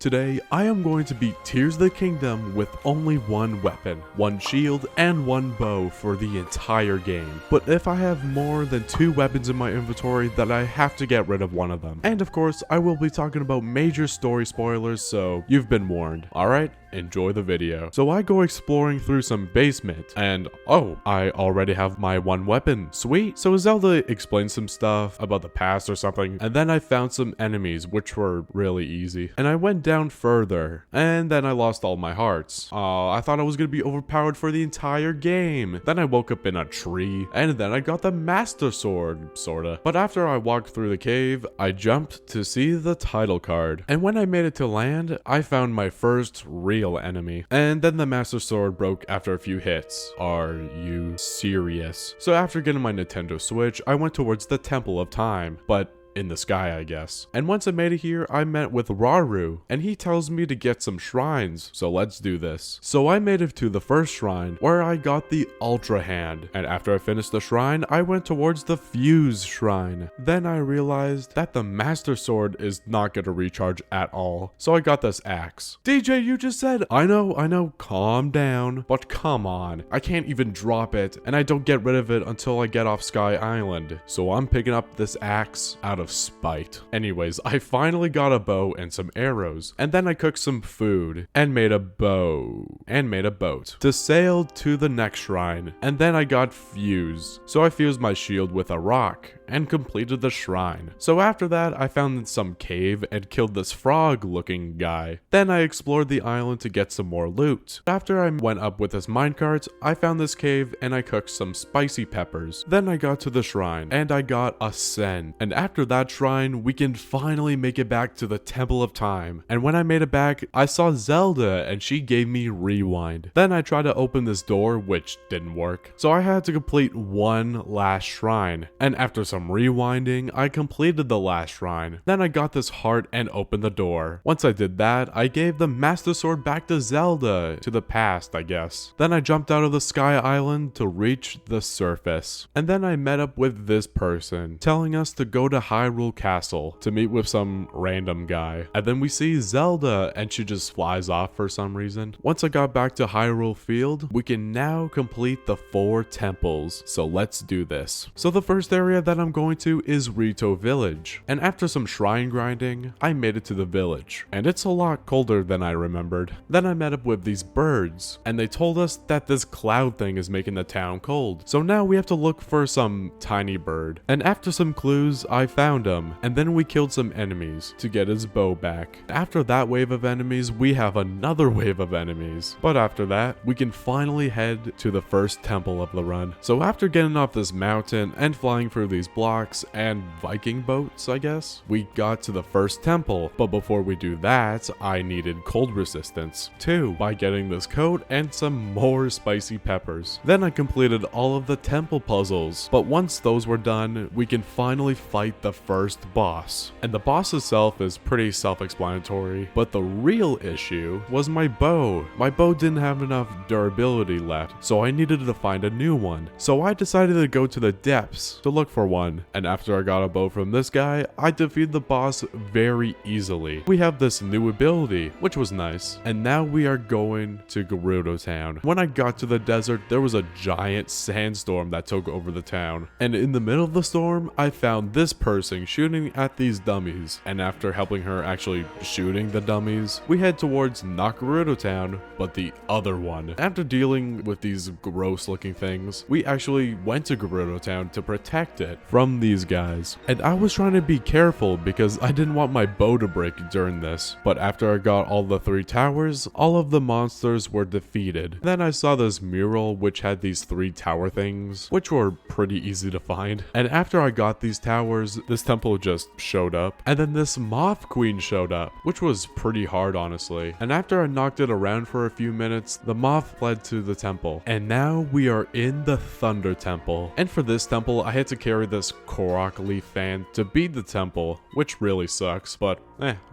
Today, I am going to beat Tears of the Kingdom with only one weapon, one shield, and one bow for the entire game. But if I have more than 2 weapons in my inventory, then I have to get rid of one of them. And of course, I will be talking about major story spoilers, so you've been warned. Alright? Enjoy the video. So I go exploring through some basement, and oh, I already have my one weapon. Sweet. So Zelda explained some stuff about the past or something, and then I found some enemies, which were really easy. And I went down further, and then I lost all my hearts. I thought I was gonna be overpowered for the entire game. Then I woke up in a tree, and then I got the Master Sword, sorta. But after I walked through the cave, I jumped to see the title card. And when I made it to land, I found my first real enemy. And then the Master Sword broke after a few hits. Are you serious? So after getting my Nintendo Switch, I went towards the Temple of Time, but in the sky, I guess. And once I made it here, I met with Raru, and he tells me to get some shrines, so let's do this. So I made it to the first shrine, where I got the Ultra Hand, and after I finished the shrine, I went towards the Fuse Shrine. Then I realized that the Master Sword is not gonna recharge at all, so I got this axe. DJ, you just said, I know, calm down, but come on, I can't even drop it, and I don't get rid of it until I get off Sky Island, so I'm picking up this axe out of spite. Anyways, I finally got a bow and some arrows, and then I cooked some food and made a bow and made a boat to sail to the next shrine. And then I got fuse, so I fused my shield with a rock and completed the shrine. So after that, I found some cave and killed this frog looking guy. Then I explored the island to get some more loot. After I went up with this minecart, I found this cave and I cooked some spicy peppers. Then I got to the shrine and I got a sen. And after that shrine, we can finally make it back to the Temple of Time. And when I made it back, I saw Zelda and she gave me rewind. Then I tried to open this door, which didn't work. So I had to complete one last shrine. And after some rewinding, I completed the last shrine. Then I got this heart and opened the door. Once I did that, I gave the Master Sword back to Zelda, to the past, I guess. Then I jumped out of the Sky Island to reach the surface. And then I met up with this person, telling us to go to Hyrule Castle to meet with some random guy. And then we see Zelda and she just flies off for some reason. Once I got back to Hyrule Field, we can now complete the 4 temples. So let's do this. So the first area that I'm going to is Rito Village. And after some shrine grinding, I made it to the village. And it's a lot colder than I remembered. Then I met up with these birds, and they told us that this cloud thing is making the town cold. So now we have to look for some tiny bird. And after some clues, I found him, and then we killed some enemies to get his bow back. After that wave of enemies, we have another wave of enemies. But after that, we can finally head to the first temple of the run. So after getting off this mountain and flying through these blocks and Viking boats, I guess, we got to the first temple. But before we do that, I needed cold resistance too by getting this coat and some more spicy peppers. Then I completed all of the temple puzzles. But once those were done, we can finally fight the first boss. And the boss itself is pretty self-explanatory, but the real issue was my bow. My bow didn't have enough durability left, so I needed to find a new one. So I decided to go to the depths to look for one. And after I got a bow from this guy, I defeated the boss very easily. We have this new ability, which was nice. And now we are going to Gerudo Town. When I got to the desert, there was a giant sandstorm that took over the town. And in the middle of the storm, I found this person shooting at these dummies. And after helping her actually shooting the dummies, we head towards not Gerudo Town, but the other one. After dealing with these gross looking things, we actually went to Gerudo Town to protect it from these guys. And I was trying to be careful because I didn't want my bow to break during this. But after I got all the 3 towers, all of the monsters were defeated. Then I saw this mural which had these 3 tower things, which were pretty easy to find. And after I got these towers, this temple just showed up. And then this moth queen showed up, which was pretty hard honestly. And after I knocked it around for a few minutes, the moth fled to the temple. And now we are in the Thunder Temple. And for this temple, I had to carry this Korok leaf fan to beat the temple, which really sucks, but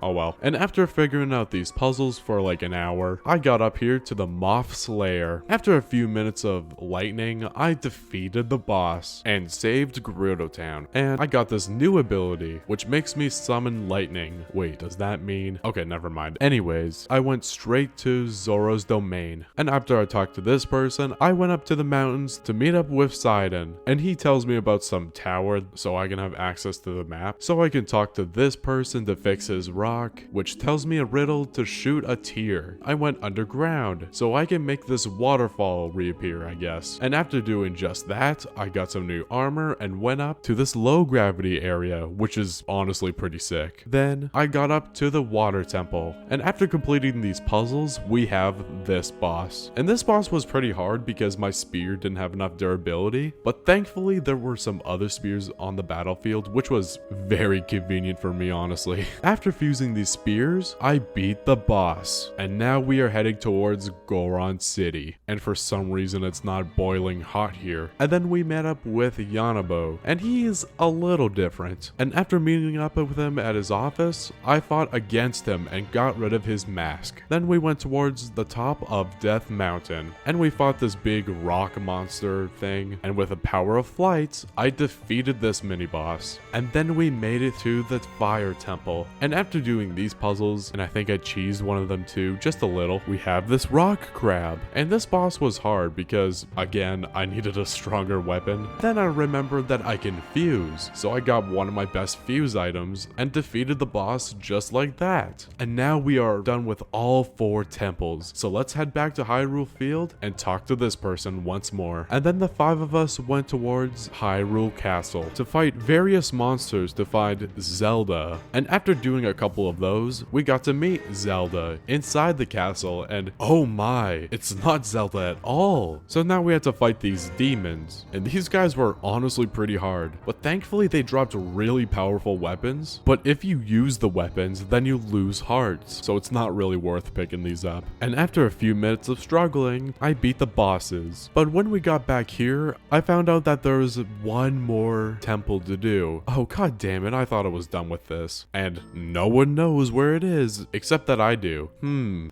Oh well. And after figuring out these puzzles for like an hour, I got up here to the Moth's lair. After a few minutes of lightning, I defeated the boss and saved Gerudo Town. And I got this new ability, which makes me summon lightning. Wait, does that mean? Okay, never mind. Anyways, I went straight to Zora's domain. And after I talked to this person, I went up to the mountains to meet up with Sidon. And he tells me about some tower so I can have access to the map. So I can talk to this person to fix his rock, which tells me a riddle to shoot a tear. I went underground so I can make this waterfall reappear, I guess. And after doing just that, I got some new armor and went up to this low gravity area, which is honestly pretty sick. Then I got up to the Water Temple, and after completing these puzzles, we have this boss. And this boss was pretty hard because my spear didn't have enough durability, but thankfully there were some other spears on the battlefield, which was very convenient for me, honestly. After fusing these spears, I beat the boss, and now we are heading towards Goron City, and for some reason it's not boiling hot here. And then we met up with Yanabo, and he is a little different. And after meeting up with him at his office, I fought against him and got rid of his mask. Then we went towards the top of Death Mountain, and we fought this big rock monster thing, and with the power of flight, I defeated this mini boss. And then we made it to the Fire Temple, and after doing these puzzles, and I think I cheesed one of them too, just a little, we have this rock crab. And this boss was hard because, again, I needed a stronger weapon. Then I remembered that I can fuse, so I got one of my best fuse items and defeated the boss just like that. And now we are done with all 4 temples, so let's head back to Hyrule Field and talk to this person once more. And then the 5 of us went towards Hyrule Castle to fight various monsters to find Zelda. And after doing a couple of those, we got to meet Zelda inside the castle, and oh my, it's not Zelda at all. So now we had to fight these demons, and these guys were honestly pretty hard, but thankfully they dropped really powerful weapons. But if you use the weapons, then you lose hearts, so it's not really worth picking these up. And after a few minutes of struggling, I beat the bosses. But when we got back here, I found out that there was one more temple to do. Oh god damn it, I thought I was done with this. And no one knows where it is, except that I do.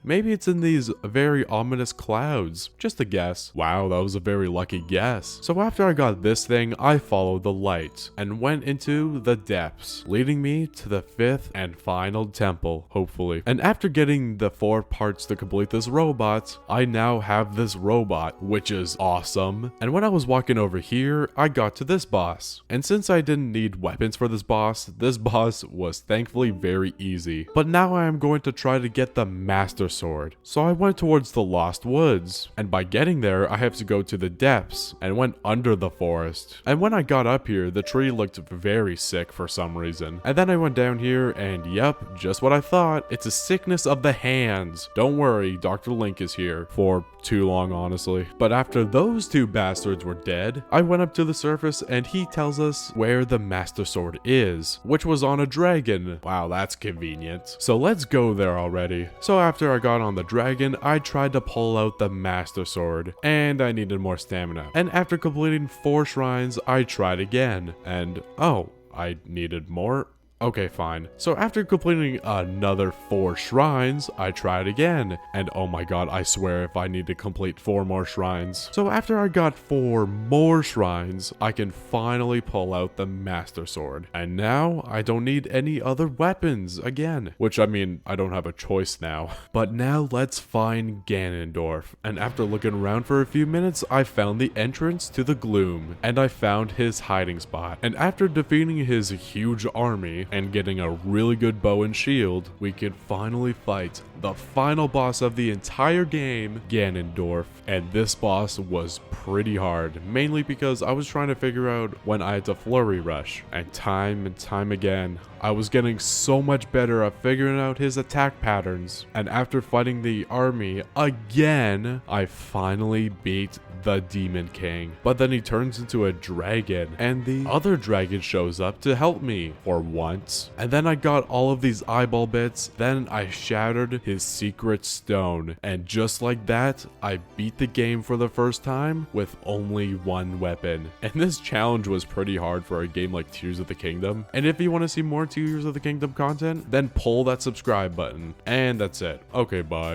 Maybe it's in these very ominous clouds. Just a guess. Wow, that was a very lucky guess. So after I got this thing, I followed the light and went into the depths, leading me to the 5th and final temple, hopefully. And after getting the 4 parts to complete this robot, I now have this robot, which is awesome. And when I was walking over here, I got to this boss. And since I didn't need weapons for this boss was thankfully very easy. But now I am going to try to get the Master Sword. So I went towards the Lost Woods, and by getting there, I have to go to the depths and went under the forest. And when I got up here, the tree looked very sick for some reason. And then I went down here, and yep, just what I thought, it's a sickness of the hands. Don't worry, Dr. Link is here for too long, honestly. But after those 2 bastards were dead, I went up to the surface and he tells us where the Master Sword is, which was on a dragon. Wow, that's convenient. So let's go there already. So after I got on the dragon, I tried to pull out the Master Sword, and I needed more stamina. And after completing 4 shrines, I tried again, and oh, I needed more. Okay, fine. So after completing another 4 shrines, I tried again. And oh my god, I swear if I need to complete 4 more shrines. So after I got 4 more shrines, I can finally pull out the Master Sword. And now I don't need any other weapons again. Which, I mean, I don't have a choice now. But now let's find Ganondorf. And after looking around for a few minutes, I found the entrance to the gloom. And I found his hiding spot. And after defeating his huge army, and getting a really good bow and shield, we can finally fight the final boss of the entire game, Ganondorf. And this boss was pretty hard, mainly because I was trying to figure out when I had to flurry rush, and time again, I was getting so much better at figuring out his attack patterns. And after fighting the army again, I finally beat the Demon King. But then he turns into a dragon, and the other dragon shows up to help me. For once, once. And then I got all of these eyeball bits. Then I shattered his secret stone. And just like that, I beat the game for the first time with only one weapon. And this challenge was pretty hard for a game like Tears of the Kingdom. And if you want to see more Tears of the Kingdom content, then pull that subscribe button. And that's it. Okay, bye.